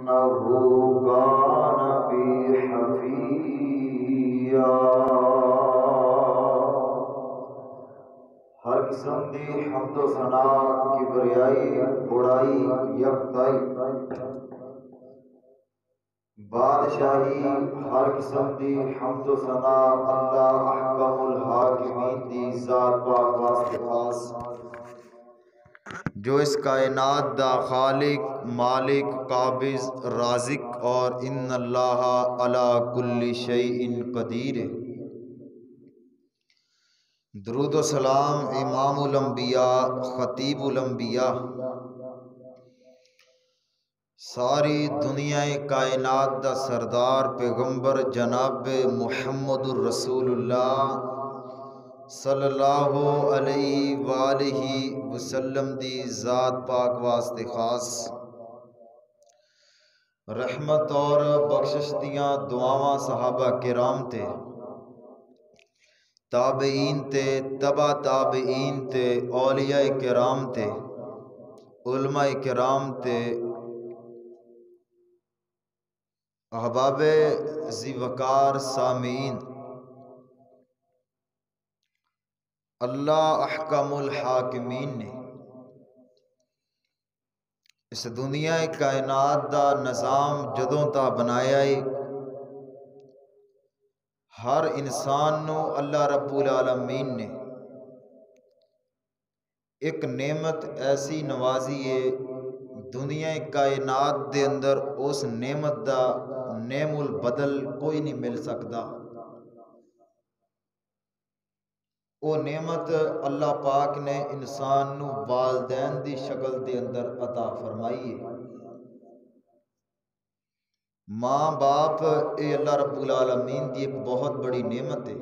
كان بي حفيا۔ ہر قسم دی حمد و ثنا، کبریائی، بڑائی، یکتائی، بادشاہی، ہر قسم دی حمد و ثنا اللہ احکم الحاکمین دی ذات پاک واسطے خاص، جو اس کائنات دا خالق، مالک، قابض، رازق اور ان اللہ علی کل شیء قدیر ہے۔ درود و سلام امام الانبیاء، خطیب الانبیاء، ساری دنیا کائنات دا سردار پیغمبر جناب محمد الرسول اللہ صلی اللہ علیہ وآلہ وسلم دی ذات پاک واسطے خاص، رحمت اور بخشش دیاں دعاواں صحابہ کرام تے، تابعین تے، تبع تابعین تے، اولیاء کرام تے، علماء کرام تے، احباب ذی وقار سامعین، اللہ احکم الحاکمین نے اس دنیا کائنات دا نظام جدوں تا بنایا ہے، ہر انسان نو اللہ رب العالمین نے ایک نعمت ایسی نوازی ہے، دنیا کائنات دے اندر اس نعمت دا نعم البدل کوئی نہیں مل سکتا۔ وہ نعمت اللہ پاک نے انسان نو والدین دی شکل دے اندر عطا فرمائی ہے۔ ماں باپ اے اللہ رب العالمین دی ایک بہت بڑی نعمت ہے،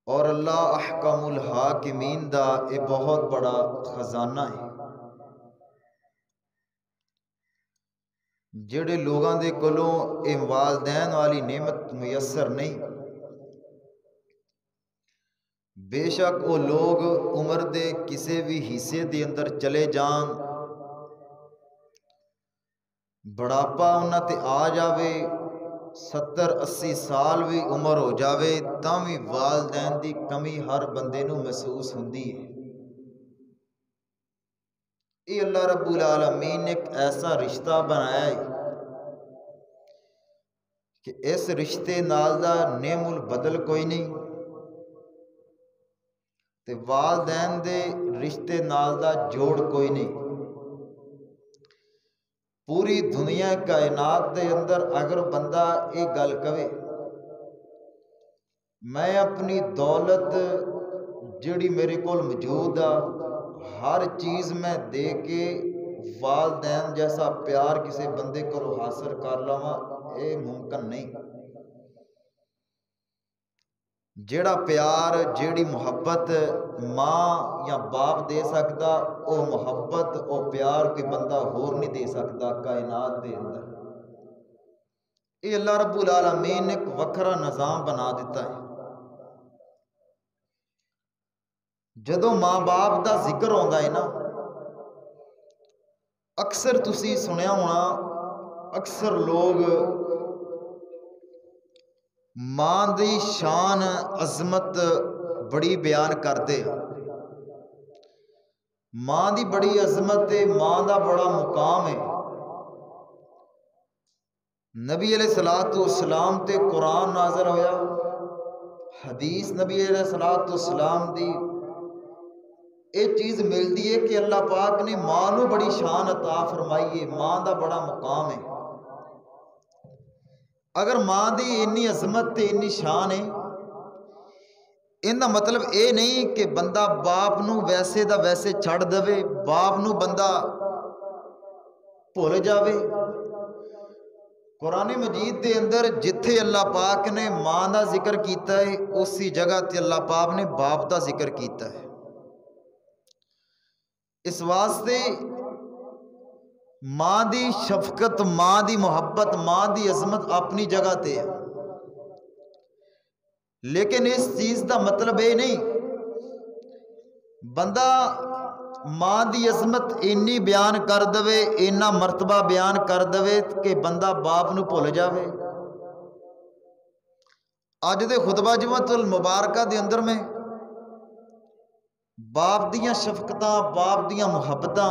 اور اللہ احکم الحاکمین دا اے بہت بڑا خزانہ ہے۔ جڑے لوگاں دے کولوں اے والدین والی نعمت میسر نہیں، بے شک وہ لوگ عمر دے کسے بھی حصے دے اندر چلے جان، بڑھاپا انہاں تے آ جاوے، 70-80 سال بھی عمر ہو جاوے، تاں بھی والدین دی کمی ہر بندے نو محسوس ہوندی ہے۔ یہ اللہ رب العالمین نے ایک ایسا رشتہ بنایا ہے کہ اس رشتے نال دا نعم البدل کوئی نہیں، تے والدین دے رشتے نال دا جوڑ کوئی نہیں۔ پوری دنیا کائنات دے اندر اگر بندہ ایک گل کہے میں اپنی دولت جڑی میرے کول موجود آ ہر چیز میں دے کے والدین جیسا پیار کسی بندے کو حاصل کر لواں، اے ممکن نہیں۔ جیڑا پیار، جیڑی محبت ماں یا باپ دے سکتا، او محبت او پیار کوئی بندہ ہور نہیں دے سکتا کائنات دے اندر۔ یہ اللہ رب العالمین نے ایک وکھرا نظام بنا دیتا ہے۔ جدوں ماں باپ دا ذکر ہوندا ہے نا، اکثر تسی سنیا ہونا، اکثر لوگ ماں دی شان عظمت بڑی بیان کرتے ہیں، ماں دی بڑی عظمت ہے، ماں دا بڑا مقام ہے۔ نبی علیہ السلام تے قرآن نازل ہویا، حدیث نبی علیہ السلام دی یہ چیز ملتی ہے کہ اللہ پاک نے ماں نو بڑی شان عطا فرمائی ہے، ماں دا بڑا مقام ہے۔ اگر ماں دی انی عظمت تے انی شان ہے، ان دا مطلب اے نہیں کہ بندہ باپ نو ویسے دا ویسے چھڑ دے، باپ نو بندہ بھول جاوے۔ قرآن مجید دے اندر جتھے اللہ پاک نے ماں دا ذکر کیتا ہے، اسی جگہ تے اللہ پاک نے باپ دا ذکر کیتا ہے۔ اس واسطے ماں دی شفقت، ماں دی محبت، ماں دی عظمت اپنی جگہ تے ہے، لیکن اس چیز دا مطلب یہ نہیں بندہ ਮਾਂ ਦੀ ਅਜ਼ਮਤ ਇੰਨੀ ਬਿਆਨ ਕਰ ਦੇਵੇ, ਇੰਨਾ ਮਰਤਬਾ ਬਿਆਨ ਕਰ ਦੇਵੇ ਕਿ ਬੰਦਾ ਬਾਪ ਨੂੰ ਭੁੱਲ ਜਾਵੇ। ਅੱਜ ਦੇ ਖੁਤਬਾ ਜੁਮਅਤੁਲ ਮੁਬਾਰਕਾ ਦੇ ਅੰਦਰ ਮੈਂ ਬਾਪ ਦੀਆਂ ਸ਼ਫਕਤਾਂ, ਬਾਪ ਦੀਆਂ ਮੁਹੱਬਤਾਂ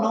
9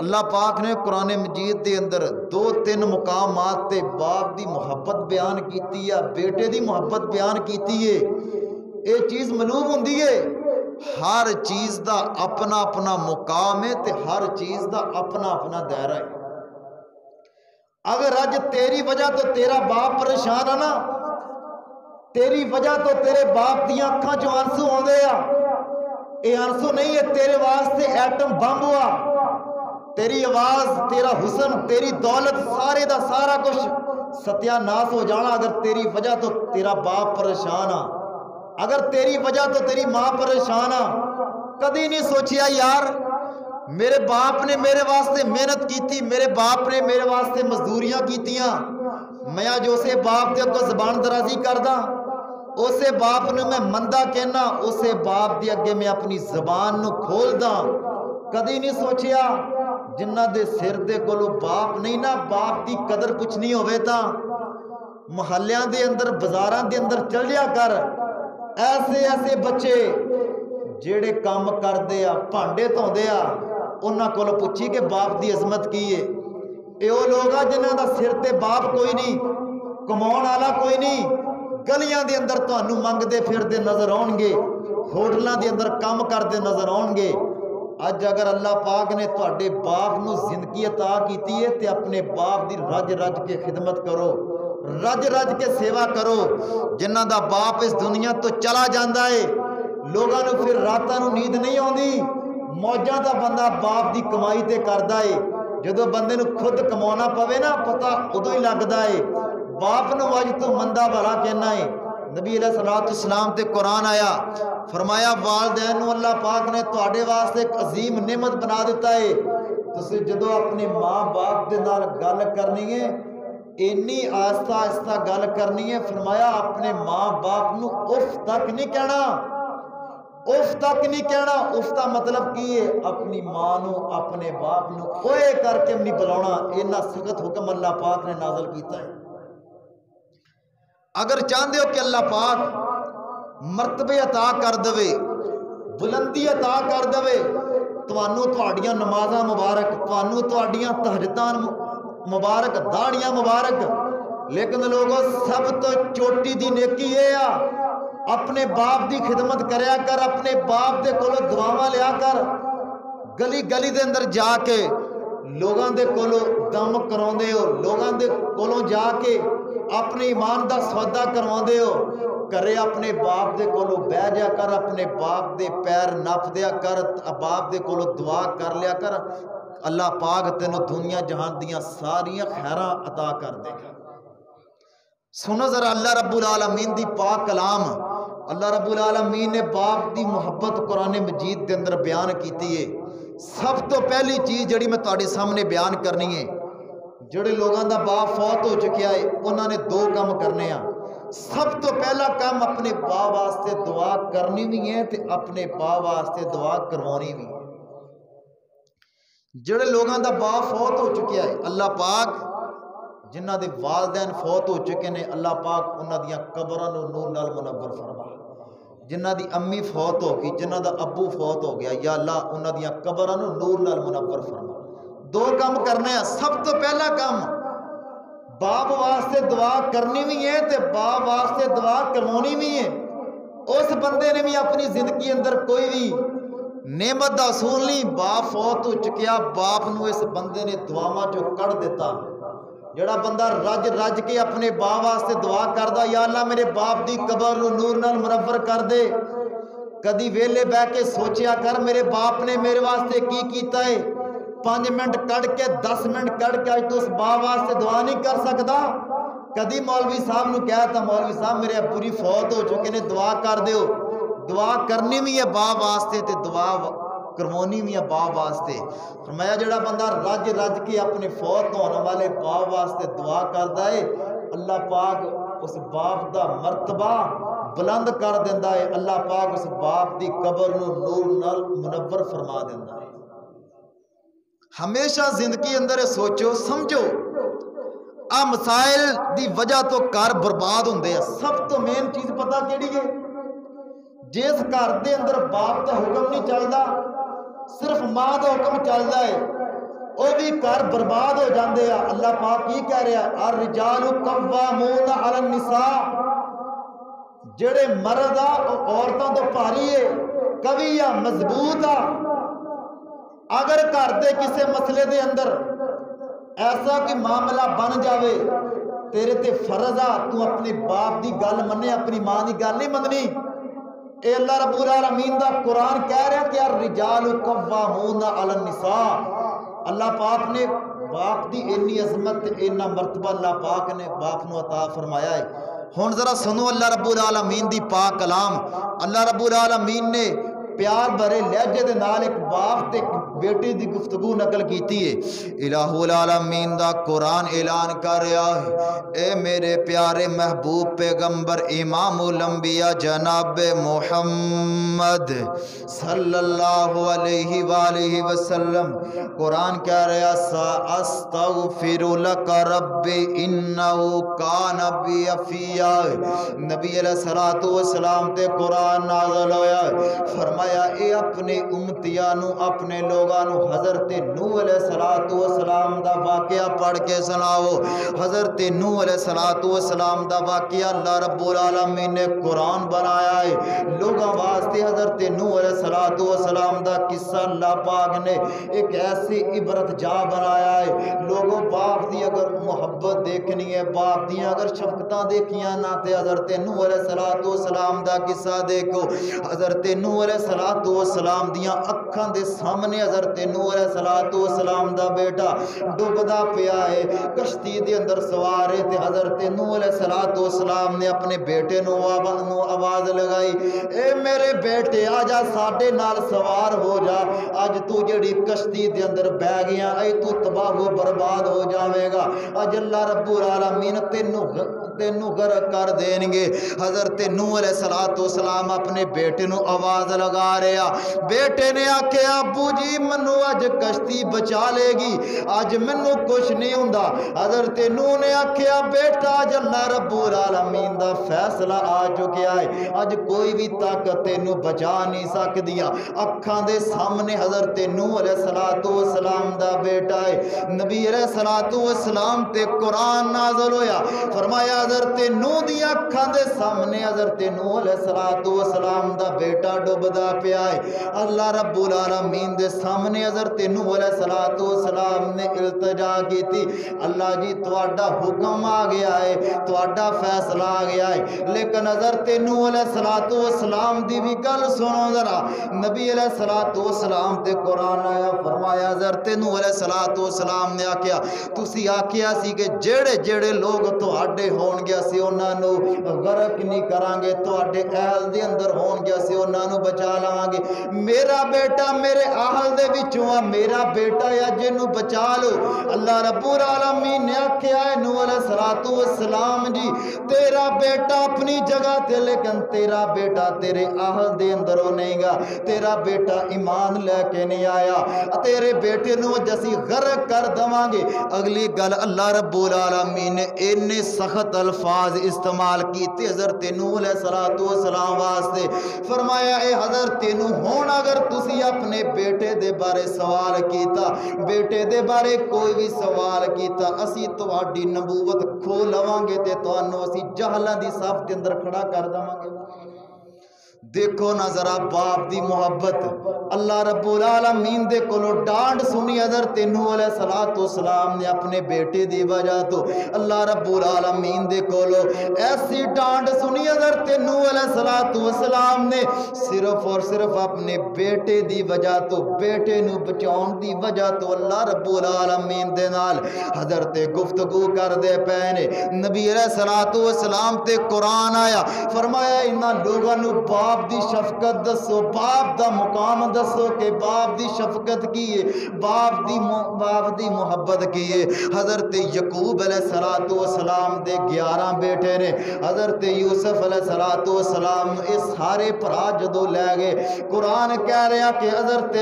اللہ پاک نے قرآن مجید دے اندر 2-3 مقامات تے باپ دی محبت بیان کیتی ہے، بیٹے دی محبت بیان کیتی ہے۔ یہ چیز معلوم ہوندی ہے ہر چیز دا اپنا اپنا مقام ہے تے ہر چیز دا اپنا اپنا دائرہ ہے۔ اگر اج تیری وجہ تو تیرا باپ پریشان ہے نا، تیری وجہ تو تیرے باپ دیاں اکھاں چوں آنسو آندے آ، اے آنسو نہیں ہے تیرے واسطے ایٹم بم ہوا، تیری آواز، تیرا حسن، تیری دولت، سارے دا سارا کچھ ستیہ ناس ہو جانا اگر تیری وجہ تو تیرا باپ پریشان آ، اگر تیری وجہ تو تیری ماں پریشان آ۔ کدی نہیں سوچیا یار میرے باپ نے میرے واسطے محنت کیتی، میرے باپ نے میرے واسطے مزدوریاں کیتیاں، میں جو اسے باپ دے اگے زبان درازی کردہ، اسے باپ نے میں مندہ کہنا، اسے باپ دے اگے میں اپنی زبان نو کھول دا۔ کدی نہیں سوچیا جنہ دے سر دے کولو باپ نہیں نا، باپ دی قدر پوچھنی ہوئے تا محلیاں دے اندر بازاراں دے اندر چل جیا کر، ایسے ایسے بچے جیڑے کام کر دیا بھانڈے دھوندے آ، انہاں کولو پوچھی کہ باپ دی عظمت کی ہے۔ اے او لوگ آ جنہاں دا سر تے باپ کوئی نہیں، کماؤن والا کوئی نہیں، گلیاں دے اندر تانوں منگدے پھردے نظر آؤن گے، ہوٹلاں دے اندر کام کردے نظر آؤن گے۔ اج اگر اللہ پاک نے تواڈے باپ نو زندگی عطا کیتی ہے تے اپنے باپ دی رج رج کے خدمت کرو، رج رج کے سیوا کرو۔ جنہاں دا باپ اس دنیا تو چلا جاندا ہے، لوگاں نو پھر راتاں نو نیند نہیں آندی، موجاں دا بندہ باپ دی کمائی تے کردا ہے، جدو بندے نو خود کمانا پوے نا پتہ ادو ہی لگدا ہے۔ باپ نو اج تو مندہ بھلا کہنا ہے۔ نبی علیہ السلام تے قرآن آیا، فرمایا والدین نو اللہ پاک نے تواڈے واسطے ایک عظیم نعمت بنا دیتا ہے، تسی جدو اپنے ماں باپ دے نال گل کرنی ہے اینی آہستہ آہستہ گل کرنی ہے، فرمایا اپنے ماں باپ نو اف تک نہیں کہنا، اف تک نہیں کہنا۔ اف دا مطلب کی ہے اپنی ماں نو اپنے باپ نو اوئے کر کے نہیں بلاونا، اینا سخت حکم اللہ پاک نے نازل کیتا ہے۔ اگر چاہندے ہو کہ اللہ پاک مرتبے عطا کر دوے، بلندی عطا کر دوے، توانوں تواڈیاں نمازاں مبارک، توانوں تواڈیاں تہجداں مبارک، داڑیاں مبارک، لیکن لوگوں سب تو چوٹی دی نیکی یہ آ اپنے باپ دی خدمت کریا کر، اپنے باپ دے کولو دعاواں لیا کر، گلی گلی دے اندر جا کے لوگاں دے کولو دم کراؤندے ہو، لوگاں دے کولو جا کے اپنے ایمان دا سودا کرواندے ہو، کرے اپنے باپ دے کولو بہ جا کر، اپنے باپ دے پیر نپ دیا کر، باپ دے کولو دعا کر لیا کر، اللہ پاک تینوں دنیا جہان دیاں ساریاں خیراں عطا کر دے گا۔ سنو ذرا اللہ رب العالمین دی پاک کلام، اللہ رب العالمین نے باپ دی محبت قرآن مجید دے اندر بیان کیتی ہے۔ سب تو پہلی چیز جڑی میں تواڈے سامنے بیان کرنی ہے، جڑے لوگاں دا باپ فوت ہو چکیا ہے انہاں نے 2 کام کرنے ہیں۔ سب تو پہلا کام اپنے باپ واسطے دعا کرنی بھی ہے تے اپنے باپ واسطے دعا کروانی بھی ہے۔ جڑے لوگاں دا باپ فوت ہو چکیا ہے، اللہ پاک جنہ دے والدین فوت ہو چکے نے، اللہ پاک انہاں دیاں قبراں نو نور نال منور فرما۔ جنہ دی امی فوت ہو گئی، جنہ دا ابو فوت ہو گیا، یا اللہ انہاں دیاں قبراں نو نور نال منور فرما۔ 2 کام کرنے ہیں۔ سب تو پہلا کام باپ واسطے دعا کرنی بھی ہے تے باپ واسطے دعا کروانی بھی ہے۔ اس بندے نے بھی اپنی زندگی اندر کوئی بھی نعمت دا اصول نہیں، باپ فوت ہو چکیا، باپ نو اس بندے نے دعاواں چو کڑ دیتا۔ جڑا بندہ رج رج کے اپنے باپ واسطے دعا کردا، یا اللہ میرے باپ دی قبر نو نور نال منور کر دے، کدی ویلے بہ کے سوچیا کر میرے باپ نے میرے واسطے کی کیتا ہے۔ 5 منٹ کڑ کے 10 منٹ کڑ کے اج تو اس باپ واسطے دعا نہیں کر سکدا۔ کدی مولوی صاحب نو کہا تھا مولوی صاحب میرے ابو جی فوت ہو چکے نے دعا کر دیو۔ دعا کرنی بھی ہے باپ واسطے تے دعا کروانی بھی ہے باپ واسطے۔ فرمایا جڑا بندہ رج رج کے اپنے فوت ہونے والے باپ واسطے دعا کردا ہے، اللہ پاک اس باپ دا مرتبہ بلند کر دیندا ہے، اللہ پاک اس باپ دی قبر نو نور نال منور فرما دیندا ہے۔ ہمیشہ زندگی اندر سوچو سمجھو آ مسائل دی وجہ تو گھر برباد ہوندے ہیں۔ سب تو مین چیز پتہ کیڑی ہے؟ جس گھر دے اندر باپ دا حکم نہیں چلدا، صرف ماں دا حکم چلدا ہے، وہ بھی گھر برباد ہو جاندے ہیں۔ اللہ پاک کی کہہ رہا ہے الرجال قوامون علی النساء، جڑے مرد آ عورتوں تو بھاری ہے، قوی آ مضبوط آ، اگر گھر دے کسے مسئلے دے اندر ایسا کوئی معاملہ بن جاوے تیرے تے فرض آ تو اپنے باپ دی گل منے، اپنی ماں دی گل نہیں مننی۔ اے اللہ رب العالمین دا قرآن کہہ رہا کہ الرجال قوامون علی النساء۔ اللہ پاک نے باپ دی اتنی عظمت اتنا مرتبہ اللہ پاک نے باپ نو عطا فرمایا ہے۔ ہن ذرا سنو اللہ رب العالمین دی پاک کلام۔ اللہ رب العالمین نے پیار بھرے لہجے دے نال ایک باپ تے بیٹی دی گفتگو نقل کیتی ہے۔ الہ العالمین دا قرآن اعلان کر رہا ہے اے میرے پیارے محبوب پیغمبر امام الانبیاء جناب محمد صلی اللہ علیہ وآلہ وسلم، قرآن کہہ رہا ساستغفر لک ربی انہو کان بی حفیظ۔ نبی علیہ السلام تے قرآن نازل ہویا، فرمایا اے اپنے امتیانو اپنے لوگانو حضرت نوح علیہ السلام دا واقعہ پڑھ کے سناؤ۔ حضرت نوح علیہ السلام دا واقعہ اللہ رب العالمین نے قرآن بنایا ہے لوگوں واسطے۔ حضرت نوح علیہ السلام دا قصہ اللہ پاک نے ایک ایسی عبرت جا بنایا ہے۔ لوگوں باپ دی اگر محبت دیکھنی ہے، باپ دی اگر شفقتاں دیکھیاں نہ تے حضرت نوح علیہ السلام دا قصہ دیکھو۔ حضرت نوح علیہ السلام دیاں اکھاں دے سامنے حضرت نوح علیہ السلام دا بیٹا ڈوبدا پیا ہے، کشتی دے اندر سوار ہے تے حضرت نوح علیہ السلام نے اپنے بیٹے نو آواز لگائی اے میرے بیٹے آجا ساڈے نال سوار ہو جا، اج تو جڑی کشتی دے اندر بہ گیا اے تو تباہ و برباد ہو جاوے گا، اج اللہ رب العالمین تینوں غرق کر دیں گے۔ حضرت نوح علیہ السلام اپنے بیٹے نو آواز لگا رہا، بیٹے نے آکھیا ابو جی منو اج کشتی بچا لے گی، اج منو کچھ نہیں ہوندا۔ حضرت نوح نے آکھیا بیٹا اج اللہ رب العالمین دا فیصلہ آ چکیا ہے، اج کوئی بھی طاقت تینوں بچا نہیں سکدیاں۔ اکھاں دے سامنے حضرت نوح علیہ السلام دا بیٹا ہے، نبی علیہ السلام تے قرآن نازل ہویا، فرمایا حضرت نوح دی اکھاں دے سامنے حضرت نوح علیہ السلام دا بیٹا ڈوبدا پیا ہے۔ اللہ رب العالمین دے سامنے حضرت نوح علیہ السلام نے التجا کی تھی، اللہ جی تواڈا حکم آ گیا ہے، تواڈا فیصلہ آ گیا ہے، لیکن حضرت نوح علیہ السلام دی بھی گل سنو ذرا۔ نبی علیہ السلام تے قرآن آیا، فرمایا حضرت نوح علیہ السلام نے آکھیا تسی آکھیا سی کہ جڑے جڑے لوگ تواڈے ہون گے اسی انہاں نو غرق نہیں کران گے، تواڈے اہل دے اندر ہون گے اسی انہاں نو بچا لواں گے، میرا بیٹا میرے اہل دے وچوں آ، میرا بیٹا یا جنوں بچا لو۔ اللہ رب العالمین نے آکھیا ہے نوح علیہ السلام جی تیرا بیٹا اپنی جگہ تے، لیکن تیرا بیٹا تیرے اہل دے اندر نہیں گا، تیرا بیٹا ایمان لے کے نہیں آیا، تیرے بیٹے نو جسی غرق کر دواں گے۔ اگلی گل اللہ رب العالمین نے اتنے سخت الفاظ استعمال کیتے حضرت نوح علیہ السلام واسطے، فرمایا اے حضرت نوح ہون اگر تسی اپنے بیٹے دے بارے سوال کیتا، بیٹے دے بارے کوئی بھی سوال کیتا، اسی تواڈی نبوت کھو لواں گے تے تانوں اسی جہلاں دی صف دے اندر کھڑا کر دواں گے۔ دیکھو نا ذرا باپ دی محبت، اللہ رب العالمین دے کولو ڈانٹ سنی حضرت نوح علیہ السلام نے اپنے بیٹے دی وجہ تو، اللہ رب العالمین دے کولو ایسی ڈانٹ سنی حضرت نوح علیہ السلام نے صرف اور صرف اپنے بیٹے دی وجہ تو، بیٹے نو بچاؤن دی وجہ تو اللہ رب العالمین دے نال حضرت گفتگو کر دے پینے۔ نبی علیہ السلام تے قرآن آیا، فرمایا انہاں لوگاں نو باپ دی شفقت دسو، باپ دا مقام دسو کہ باپ دی شفقت کی ہے، باپ دی محبت کی ہے۔ حضرت یعقوب علیہ السلام دے 11 بیٹے نے، حضرت یوسف علیہ السلام اس سارے پرا جدو لے گئے، قرآن کہہ رہا کہ حضرت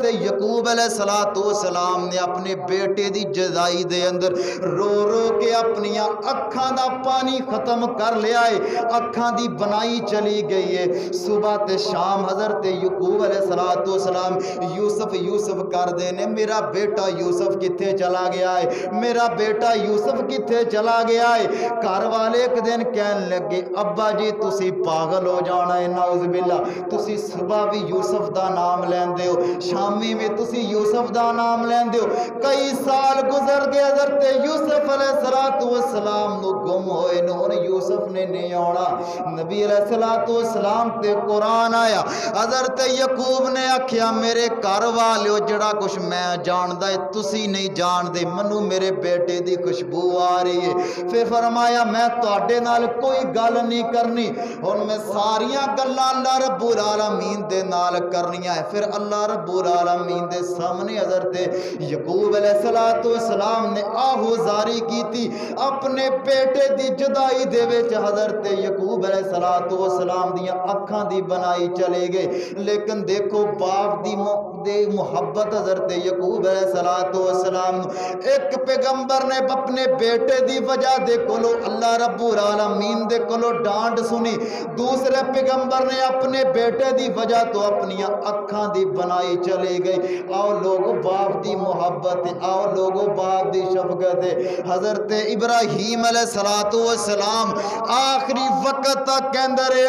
یعقوب علیہ السلام نے اپنے بیٹے دی جدائی دے اندر رو رو کے اپنی اکھاں دا پانی ختم کر لیا ہے، اکھاں دی بنائی چلی گئی ہے، صبح تے شام حضرت یعقوب علیہ السلام یوسف یوسف کر دینے، میرا بیٹا یوسف کتھے چلا گیا ہے، میرا بیٹا یوسف کتھے چلا گیا ہے۔ گھر والے ایک دن کہنے لگے ابا جی تسی پاگل ہو جانا ہے، نعوذ باللہ، تسی صبح بھی یوسف دا نام لین دے ہو، شامی میں تسی یوسف دا نام لین دے ہو۔ کئی سال گزر گئے، حضرت یوسف علیہ السلام نو گم ہوئے نو، یوسف نے نہیں آنا۔ نبی علیہ السلام تے قرآن آیا، حضرت یعقوب نے آکھیا میرے گھر والے جڑا کچھ میں جان دا ہے تسی نہیں جان دے، منو میرے بیٹے دی خوشبو آ رہی ہے۔ پھر فرمایا میں تواڈے نال کوئی گل نہیں کرنی، ہن میں ساریاں گلاں اللہ رب العالمین دے نال کرنیاں ہے۔ پھر اللہ رب العالمین دے سامنے حضرت یعقوب علیہ السلام نے آہوزاری کی تھی اپنے بیٹے دی جدائی دے وچ، حضرت یعقوب علیہ السلام دیاں اکھاں دی بنائی چلے گئے، لیکن دیکھو باپ دی محبت حضرت یعقوب علیہ السلام، ایک پیغمبر نے اپنے بیٹے دی وجہ دے کولو اللہ رب العالمین دے کولو ڈانٹ سنی، دوسرے پیغمبر نے اپنے بیٹے دی وجہ تو اپنی اکھاں دی بنائی چلے گئی۔ آؤ لوگو باپ دی محبت، آؤ لوگو باپ دی شفقت۔ حضرت ابراہیم علیہ السلام آخری وقت تک کہندے رہے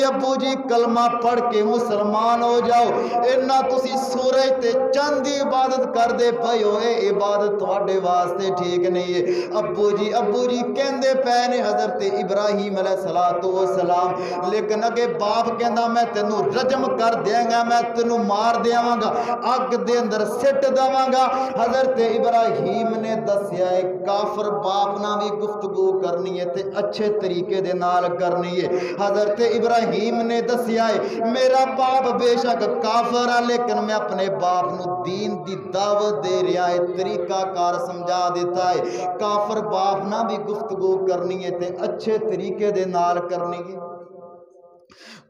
ابو جی کلمہ پڑھ کے مسلمان ہو جاؤ، اینا تسی سورج تے چند دی عبادت کر دے پئے ہو، اے عبادت تواڈے واسطے ٹھیک نہیں ہے۔ ابو جی کہندے پے نے حضرت ابراہیم علیہ السلام، لیکن اگے باپ کہندا میں تینوں رجم کر دیاں گا، میں تینوں مار دیاں گا، اگ دے اندر سٹ داواں گا۔ حضرت ابراہیم نے دسیا ہے کافر باپ نہ بھی گفتگو کرنی ہے تے اچھے طریقے دے نال کرنی ہے۔ حضرت ابراہیم نے دسیا ہے میرا باپ بے شک کافر ہے، لیکن میں اپنے باپ نو دین دی دعوت دے رہا ہے، طریقہ کار سمجھا دیتا ہے۔ کافر باپ نہ بھی گفتگو کرنی ہے تے اچھے طریقے دے نال کرنی ہے۔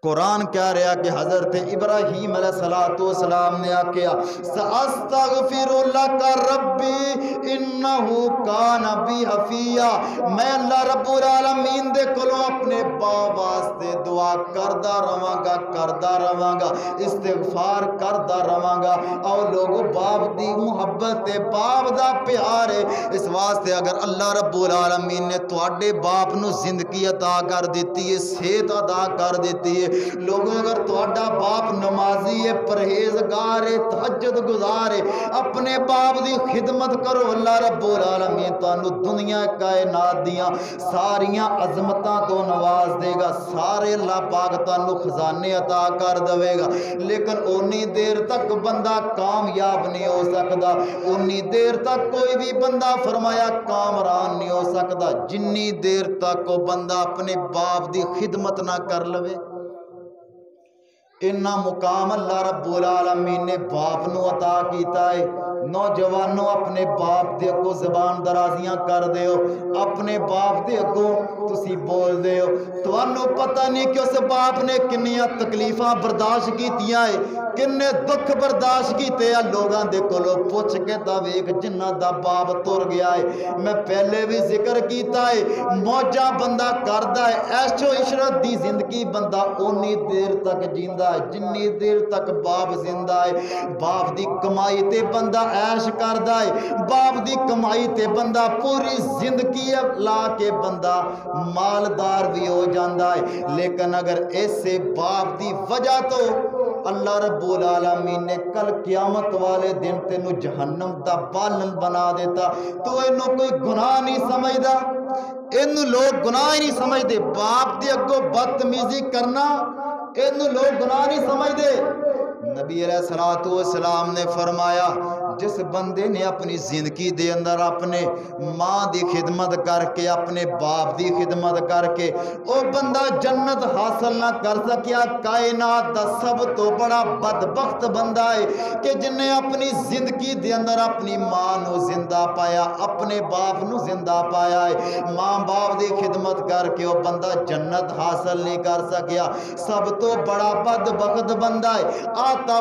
قرآن کہہ رہا کہ حضرت ابراہیم علیہ السلام نے آکھیا سأستغفر لک ربی انہو کان بی حفیہ، میں اللہ رب العالمین دے کلوں اپنے باپ واسطے دعا کردہ رواں گا، استغفار کردہ رواں گا۔ اور لوگوں باپ دی محبت ہے، باپ دا پیار ہے، اس واسطے اگر اللہ رب العالمین نے تواڈے باپ نو زندگی عطا کر دیتی ہے، صحت عطا کر دیتی ہے، لوگوں اگر تواڈا باپ نمازی ہے، پرہیزگار ہے، تہجد گزار ہے، اپنے باپ دی خدمت کرو، اللہ رب العالمین تانوں دنیا کائنات دیاں ساریاں عظمتاں تو نواز دے گا، سارے اللہ پاک تانوں خزانے عطا کر دے گا۔ لیکن اونی دیر تک بندہ کامیاب نہیں ہو سکتا، اونی دیر تک کوئی بھی بندہ فرمایا کامران نہیں ہو سکتا جنی دیر تک وہ بندہ اپنے باپ دی خدمت نہ کر لوے۔ انہا مقام اللہ رب العالمین نے باپ نو عطا کیتا ہے۔ نوجوانوں اپنے باپ دے کو زبان درازیاں کر دے ہو، اپنے باپ دے کو تسی بول دے ہو، توانو پتہ نہیں کہ اس باپ نے کنیاں تکلیفاں برداشت کیتیاں ہے، کنے دکھ برداشت کیتے ہیں۔ لوگاں دے کولو پوچھ کے تاویک جنہ دا باپ تر گیا ہے۔ میں پہلے بھی ذکر کیتا ہے موجہ بندہ کردہ ہے، عیش و عشرت دی زندگی بندہ اونی دیر تک جیندہ ہے جنی دیر تک باپ زندہ ہے۔ باپ دی کمائی تے بندہ عیش کردہ ہے، باپ دی کمائی تے بندہ پوری زندگی لا کے بندہ مالدار بھی ہو جاندہ ہے۔ لیکن اگر ایسے باپ دی وجہ تو اللہ رب العالمین نے کل قیامت والے دن تینو جہنم دا بالن بنا دیتا، تو انہوں کوئی گناہ نہیں سمجھدا، انہوں لوگ گناہ ہی نہیں سمجھدے، باپ دی اگو بدتمیزی کرنا انہوں لوگ گناہ نہیں سمجھدے۔ نبی علیہ السلام نے فرمایا جس بندے نے اپنی زندگی دے اندر اپنے ماں دی خدمت کر کے اپنے باپ دی خدمت کر کے او بندہ جنت حاصل نہ کر سکیا، کائنات دا سب تو بڑا بدبخت بندہ ہے کہ جن نے اپنی زندگی دے اندر اپنی ماں نو زندہ پایا، اپنے باپ نو زندہ پایا ہے، ماں باپ دی خدمت کر کے او بندہ جنت حاصل نہیں کر سکیا، سب تو بڑا بدبخت بندہ ہے۔ ذات آ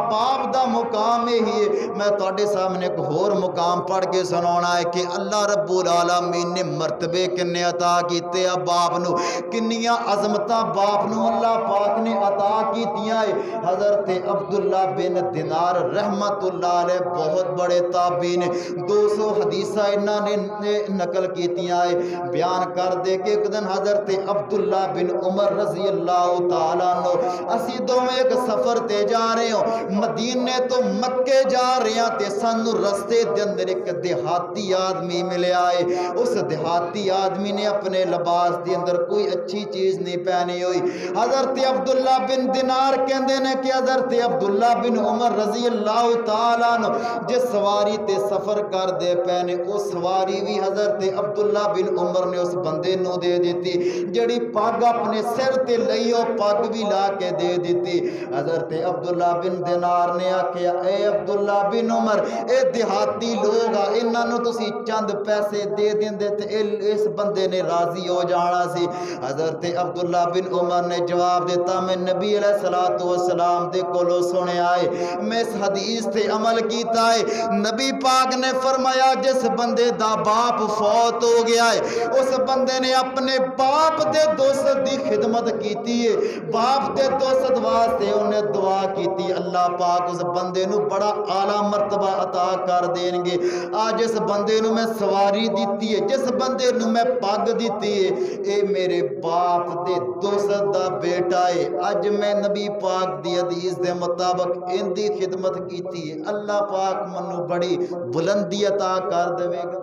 باپ دا مقام ہی ہے۔ میں تواڈے سامنے ایک ہور مقام پڑھ کے سناਉਣਾ ہے کہ اللہ رب العالمین نے مرتبے کنے عطا کیتے آ باپ نو، کنیاں عظمتاں باپ نو اللہ پاک نے عطا کیتیاں ہے۔ حضرت عبداللہ بن دینار رحمت اللہ علیہ بہت بڑے تابعین نے، 200 حدیثہ انہاں نے نقل کیتیاں ہے۔ بیان کر دے کہ ایک دن حضرت عبداللہ بن عمر رضی اللہ تعالیٰ عنہ اسی دوویں ایک سفر تے جا رہے ہوں، مدینے تو مکے جا رہے ہیں تے سانو رستے دے اندر ایک دیہاتی آدمی ملیا ہے۔ اس دیہاتی آدمی نے اپنے لباس دے اندر کوئی اچھی چیز نہیں پہنی ہوئی۔ حضرت عبداللہ بن دینار کہندے نے کہ حضرت عبداللہ بن عمر رضی اللہ تعالیٰ عنہ جس سواری تے سفر کر دے پہنے اس سواری بھی حضرت عبداللہ بن عمر نے اس بندے نو دے دیتی، جڑی پاگ اپنے سر تے لئی او پاگ بھی لا کے دے دیتی۔ حضرت عبداللہ بن دینار نے آکھیا اے عبداللہ بن عمر، اے دیہاتی لوگ انہاں نو تسی چند پیسے دے دیندے تے اس بندے نے راضی ہو جانا سی۔ حضرت عبداللہ بن عمر نے جواب دیتا میں نبی علیہ السلام دے کولوں سنیا ہے، میں اس حدیث تے عمل کیتا ہے۔ نبی پاک نے فرمایا جس بندے دا باپ فوت ہو گیا ہے اس بندے نے اپنے باپ دے دوست دی خدمت کیتی ہے، باپ دے دوست واسطے انہیں دعا کیتی، اللہ پاک اس بندے نو بڑا اعلیٰ مرتبہ عطا کر دیں گے۔ آج اس بندے نو میں سواری دیتی ہے، جس بندے نو میں پگ دیتی ہے، اے میرے باپ دے دوست دا بیٹا ہے۔ اج میں نبی پاک دی حدیث دے مطابق ان دی خدمت کیتی ہے، اللہ پاک منو بڑی بلندی عطا کر دے گا۔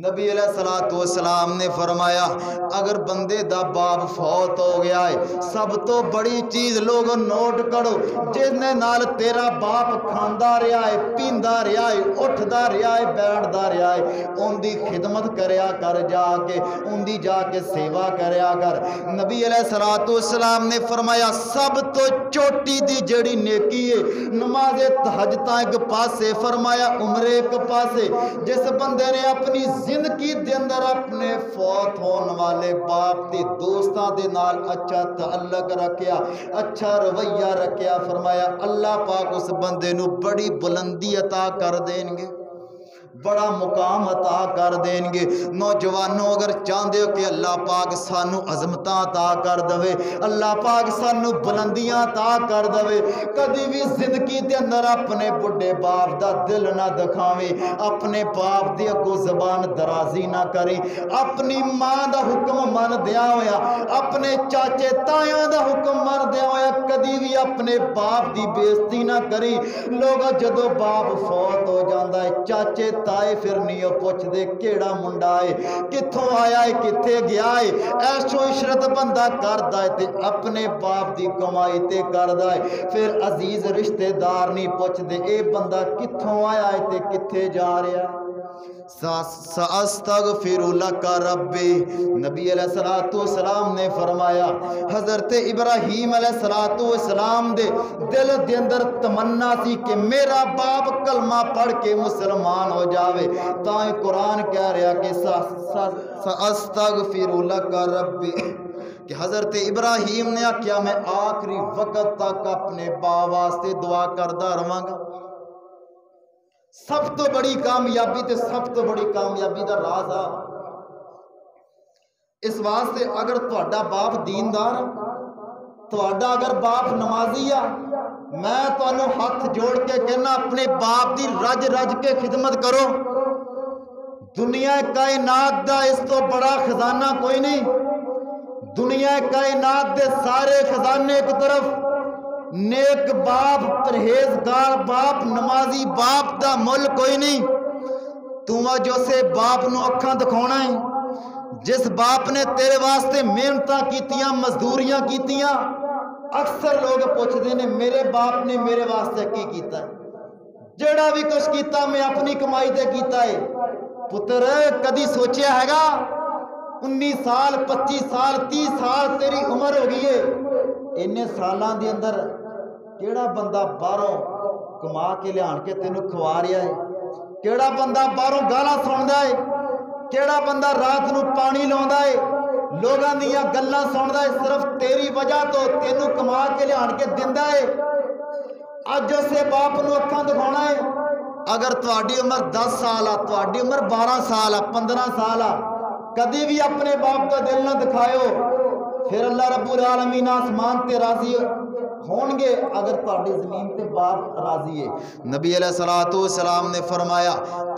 نبی علیہ السلام نے فرمایا اگر بندے دا باپ فوت ہو گیا ہے سب تو بڑی چیز لوگ نوٹ کرو، جس نے نال تیرا باپ کھاندا رہا ہے، پیندا رہا ہے، اٹھدا رہا ہے، بیٹھدا رہا ہے، ان دی خدمت کریا کر، جا کے ان دی جا کے سیوا کریا کر۔ نبی علیہ السلام نے فرمایا سب تو چوٹی دی جڑی نیکی ہے نماز تہجد ایک پاسے، فرمایا عمرے ایک پاسے۔ جس بندے نے اپنی زندگی دے اندر اپنے فوت ہون والے باپ دے دوستاں دے نال اچھا تعلق رکھیا، اچھا رویہ رکھیا، فرمایا اللہ پاک اس بندے نو بڑی بلندی عطا کر دیں گے، بڑا مقام عطا کر دیں گے۔ نوجوانوں اگر چاہتے ہو کہ اللہ پاک سانو عظمتاں عطا کر دے، اللہ پاک سانو بلندیاں عطا کر دے، کدی بھی زندگی دے اندر اپنے بڑے باپ دا دل نہ دکھاویں، اپنے باپ دی اگوں زبان درازی نہ کریں، اپنی ماں دا حکم من دیا ہویا، اپنے چاچے تایاں دا حکم من دیا ہویا، کدی بھی اپنے باپ دی بےزتی نہ کریں۔ لوگ جدو باپ فوت ہو جاندہ ہے چاچے تائے پھر نہیں پوچھ دے کیڑا منڈا ہے، کتھوں آیا ہے، کتھے گیا ہے، ایشو عشرت بندہ کردہ ہے تے اپنے باپ دی کمائی تے کردہ ہے، پھر عزیز رشتہ دار نہیں پوچھ دے اے بندہ کتھوں آیا ہے تے کتھے جا رہا ہے۔ سَأَسْتَغْفِرُ لَكَ رَبِّ، نبی علیہ السلام نے فرمایا حضرت ابراہیم علیہ السلام دے دل دے اندر تمنا سی کہ میرا باپ کلمہ پڑھ کے مسلمان ہو جاوے، تائیں قرآن کہہ رہا کہ سَأَسْتَغْفِرُ لَكَ رَبِّ، کہ حضرت ابراہیم نے کیا میں آخری وقت تک اپنے باپ واسطے دعا کردہ رہاں گا۔ سب تو بڑی کامیابی تے سب تو بڑی کامیابی دا راز آ اس واسطے اگر تہاڈا باپ دیندار، تہاڈا اگر باپ نمازی آ، میں تانوں ہاتھ جوڑ کے کہنا اپنے باپ دی رج رج کے خدمت کرو۔ دنیا کائنات دا اس تو بڑا خزانہ کوئی نہیں، دنیا کائنات دے سارے خزانے ایک طرف، نیک باپ، پرہیزگار باپ، نمازی باپ دا مل کوئی نہیں۔ تو جو سے باپ نو اکھاں دکھاؤنا ہے، جس باپ نے تیرے واسطے محنتاں کیتیاں، مزدوریاں کیتیاں، اکثر لوگ پوچھتے ہیں میرے باپ نے میرے واسطے کی کیتا ہے، جڑا بھی کچھ کیتا میں اپنی کمائی تے کیتا ہے۔ پتر کدی سوچیا ہے گا 19 سال 25 سال 30 سال تیری عمر ہو گئی ہے، انہیں سالاں دے اندر کیڑا بندہ باہروں کما کے لیان کے تینوں کھوا رہا ہے، کیڑا بندہ باہروں گالاں سندا ہے، کیڑا بندہ رات نو پانی لاوندا ہے، لوگاں دیاں گلاں سندا ہے صرف تیری وجہ تو تینوں کما کے لیان کے دیندا ہے اج اسے باپ نو اکھاں دکھاؤنا ہے اگر تہاڈی عمر 10 سال آ تہاڈی عمر 12 سال آ 15 سال آ کدی بھی اپنے باپ کا دل نہ دکھائیو پھر اللہ رب العالمین آسمان تے راضی ہون گے اگر تہاڈی زمین تے باپ راضی ہے نبی علیہ الصلوۃ والسلام نے فرمایا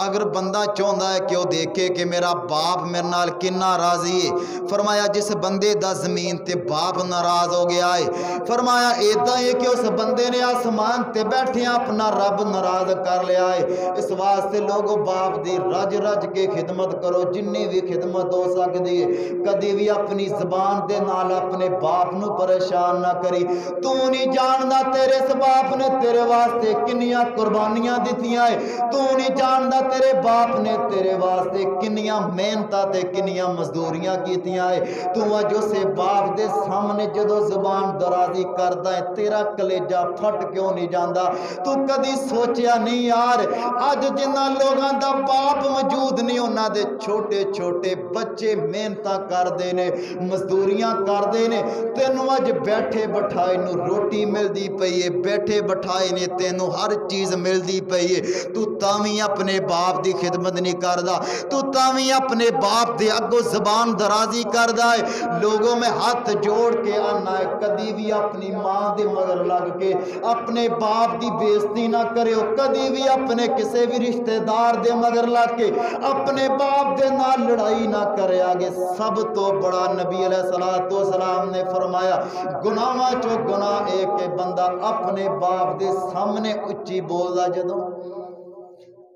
اگر بندہ چاہندا ہے کہ وہ دیکھے کہ میرا باپ میرے نال کنا راضی ہے فرمایا جس بندے دا زمین تے باپ ناراض ہو گیا ہے فرمایا ایداں ہے کہ اس بندے نے آسمان تے بیٹھے اپنا رب ناراض کر لیا ہے اس واسطے لوگوں باپ دی رج رج کے خدمت کرو جنی بھی خدمت ہو سکتی ہے کدی بھی اپنی زبان دے نال اپنے باپ نو پریشان نہ کری تو نہیں جاندا تیرے اس باپ نے تیرے واسطے کنیاں قربانیاں دتیاں ہے تو نہیں جاندا تیرے باپ نے تیرے واسطے کنیاں محنتاں تے کنیاں مزدوریاں کیتیاں ہے تو جو سے باپ دے سامنے جدو زبان درازی کردا ہے تیرا کلیجہ پھٹ کیوں نہیں جاندا تو کدی سوچیا نہیں یار اج جنہ لوگاں دا باپ موجود نہیں انہاں دے چھوٹے چھوٹے بچے محنتاں کردے نے مزدوریاں کردے نے تینوں اج بیٹھے بٹھائے نو روٹی ملدی پئی ہے بیٹھے بٹھائے نے تینوں ہر چیز ملدی پئی ہے تو تاویں اپنے باپ دی خدمت نہیں کردا تو تاویں اپنے باپ دے اگوں زبان درازی کردا ہے لوگوں میں ہاتھ جوڑ کے آنا ہے کدی بھی اپنی ماں دے مگر لگ کے اپنے باپ دی بےزتی نہ کریو کدی بھی اپنے کسے بھی رشتہ دار دے مگر لگ کے اپنے باپ دے نال لڑائی نہ کرے آگے سب تو بڑا نبی علیہ الصلوۃ والسلام نے فرمایا گناہاں چو گناہ ایک کہ بندہ اپنے باپ دے سامنے اچھی بولدا جدوں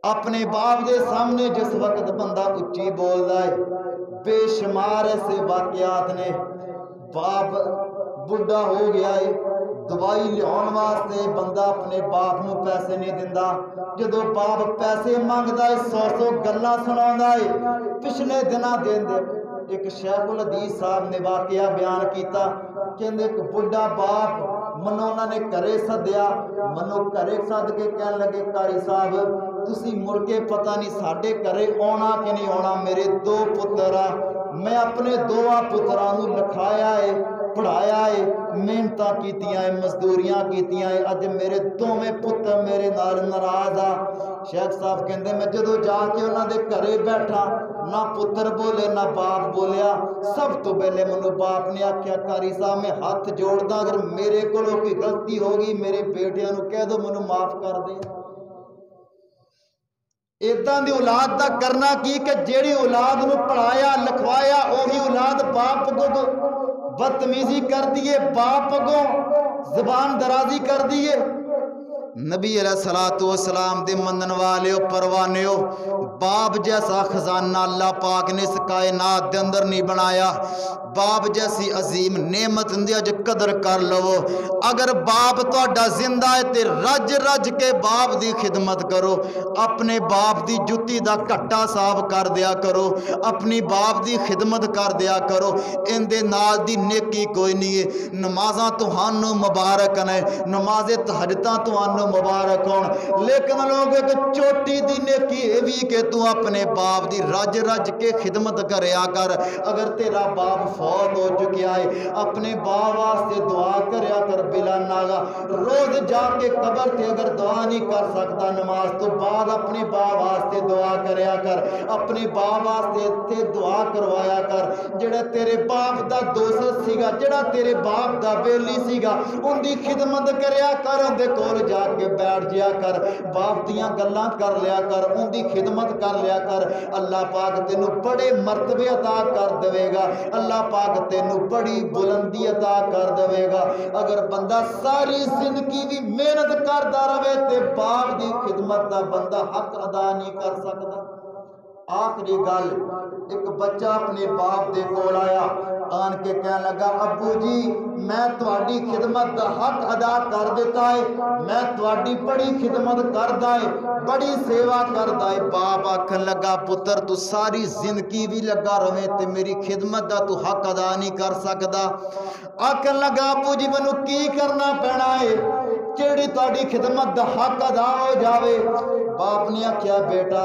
اپنے باپ دے سامنے جس وقت بندہ اچھی بولدا ہے بے شمار ایسے واقعات نے باپ بڑھا ہو گیا ہے دوائی لیاؤن واسطے بندہ اپنے باپ نو پیسے نہیں دیندا جدو باپ پیسے مانگدا ہے 100 گلاں سناوندا ہے پچھلے دناں دین دے ایک شیخ الحدیث صاحب نے واقعہ بیان کیتا کہندے ایک بڑھا باپ منو انہاں نے گھرے سدیا منو گھرے سد کے کہن لگے قاری صاحب تسی مڑ کے پتہ نہیں ساڈے گھرے آنا کہ نہیں آنا میرے 2 پتر آ میں اپنے 2 پتراں نو لکھایا ہے پڑھایا ہے محنتاں کیتیاں ہے مزدوریاں کیتیاں ہے اج میرے 2 پتر میرے نال ناراض آ شیخ صاحب کہندے میں جدو جا کے انہاں دے گھرے بیٹھا نہ پتر بولے نہ باپ بولیا سب تو پہلے منو باپ نے آکھیا قاری صاحب میں ہاتھ جوڑدا اگر میرے کولوں کوئی غلطی ہوگی میرے بیٹیاں نو کہہ دو منو معاف کر دے ایداں دی اولاد دا کرنا کی کہ جیڑی اولاد نو پڑھایا لکھوایا وہی اولاد باپ کو بدتمیزی کر دیے باپ کو زبان درازی کر دیے نبی علیہ الصلوۃ والسلام دے منن والے پروانے باپ جیسا خزانہ اللہ پاک نے اس کائنات دے اندر نہیں بنایا باپ جیسی عظیم نعمت دی اج قدر کر لو اگر باپ تہاڈا زندہ ہے تے رج رج کے باپ دی خدمت کرو اپنے باپ دی جُتی دا کٹا صاف کر دیا کرو اپنی باپ دی خدمت کر دیا کرو ان دے نال دی نیکی کوئی نہیں ہے نمازاں تہانوں مبارک نے نماز تہجداں تہانوں مبارک ہون لیکن لوگ ایک چوٹی دی نیکی ہے بھی کہ تو اپنے باپ دی رج رج کے خدمت کریا کر اگر تیرا باپ فوت ہو چکیا ہے اپنے باپ واسطے دعا کریا کر بلا ناغا روز جا کے قبر تے اگر دعا نہیں کر سکتا نماز تو بعد اپنے باپ واسطے دعا کریا کر اپنے باپ واسطے تے دعا کروایا کر جڑا تیرے باپ دا دوست سیگا جڑا تیرے باپ دا بیلی سیگا ان دی خدمت کریا کر ان دے کول جا کے بیٹھ جیا کر باپ دیاں گلاں کر لیا کر ان دی خدمت کر لیا کر اللہ پاک تینو بڑے مرتبے عطا کر دے گا اللہ پاک تینو بڑی بلندی عطا کر دے گا اگر بندہ ساری زندگی بھی محنت کردا رہے تے باپ دی خدمت دا بندہ حق ادا نہیں کر سکتا آخری گل ایک بچہ اپنے باپ دے کول آیا آن کے کہنے لگا ابو جی میں تواڈی خدمت دا حق ادا کر دیتا ہے میں تواڈی بڑی خدمت کردا ہے بڑی سیوا کردا ہے باپ آکھن لگا پتر تو ساری زندگی بھی لگا رہے تے میری خدمت دا تو حق ادا نہیں کر سکدا آکھن لگا ابو جی مینوں کی کرنا پینا ہے جیڑی تواڈی خدمت دا حق ادا ہو جاوے باپ نے آکھیا بیٹا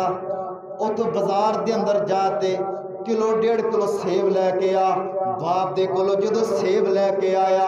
او تو بازار دے اندر جاتے کلو 1.5 کلو سیب لے کے آ باپ دے کولو جدو سیب لے کے آیا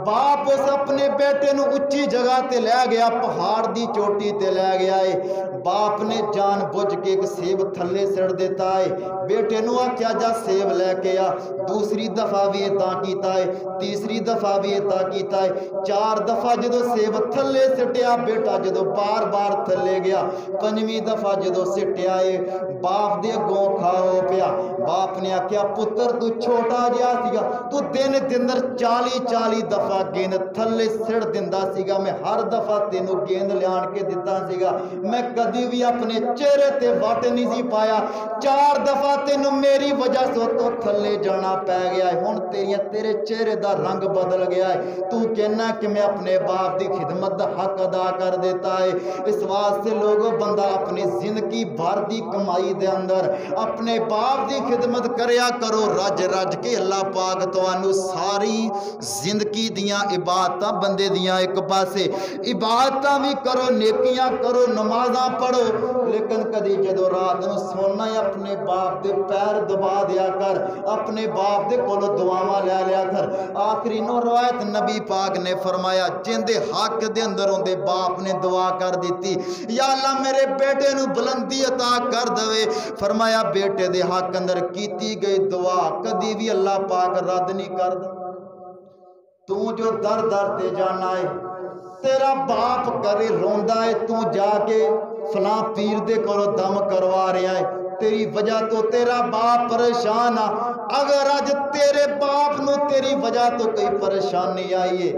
باپ اس اپنے بیٹے نو اچھی جگہ تے لے گیا پہاڑ دی چوٹی تے لے گیا ہے باپ نے جان بوجھ کے ایک سیب تھلے سڑ دیتا ہے بیٹے نو آکھیا جا سیب لے کے آ دوسری دفعہ بھی ادا کیتا ہے تیسری دفعہ بھی ادا کیتا ہے 4 دفعہ جدو سیب تھلے سٹیا بیٹا جدو بار بار تھلے گیا 5ویں دفعہ جدو سٹیا ہے باپ دے گوں کھا ہو پیا باپ نے آکھیا پتر تو چھوٹا جیا سیگا تو دن اندر 40 دفعہ گیند تھلے سڑ دیندا سیگا میں ہر دفعہ تینوں گیند لیان کے دیتا سیگا میں کدی بھی اپنے چہرے تے وٹ نہیں سی پایا 4 دفعہ تینوں میری وجہ سے تو تھلے جانا پہ گیا ہے ہن تیرے چہرے دا رنگ بدل گیا ہے تو کہنا کہ میں اپنے باپ دی خدمت دا حق ادا کر دیتا ہے اس واسطے لوگوں بندہ اپنی زندگی بھر دی کمائی دے اندر اپنے باپ دی خدمت کریا کرو رج رج کے اللہ پاک تانوں ساری زندگی دیاں عبادتاں بندے دیاں ایک پاسے عبادتاں بھی کرو نیکیاں کرو نمازاں پڑھو لیکن کدی جدو رات نو سونا ہے اپنے باپ دے پیر دبا دیا کر اپنے باپ دے کولو دعاواں لے لیا کر آخری نو روایت نبی پاک نے فرمایا جن دے حق دے اندر ان دے باپ نے دعا کر دیتی یا اللہ میرے بیٹے نو بلندی عطا کر دوے فرمایا بیٹے دے حق اندر کیتی گئی دعا کدی بھی اللہ پاک رد نہیں کر دا تو جو در در تے جانا ہے تیرا باپ کرے روندا ہے تو جا کے فلاں پیر دے کولو دم کروا رہا ہے تیری وجہ تو تیرا باپ پریشان آ اگر آج تیرے باپ نو تیری وجہ تو کوئی پریشانی آئی ہے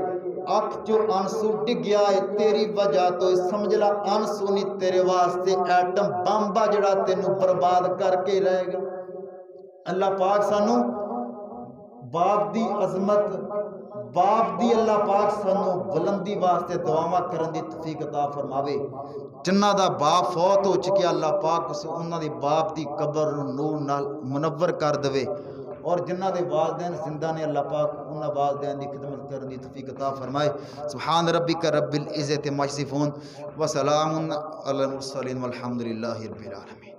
اکھ جو انسو ڈگ گیا ہے تیری وجہ تو سمجھ لا انسو نہیں تیرے واسطے ایٹم بمبا جڑا تینوں برباد کر کے رہے گا اللہ پاک سانو باپ دی عظمت باپ دی اللہ پاک سانو بلندی واسطے دعاواں کرن دی توفیق عطا فرماوے جنہ دا باپ فوت ہو چکے اللہ پاک اسے انہاں دی باپ دی قبر نور نال منور کر دے اور جنہ دے والدین زندہ نے اللہ پاک انہاں والدین دی خدمت کرن دی توفیق عطا فرمائے سبحان ربک رب العزت عما یصفون وسلام علی المرسلین والحمد للہ رب العالمین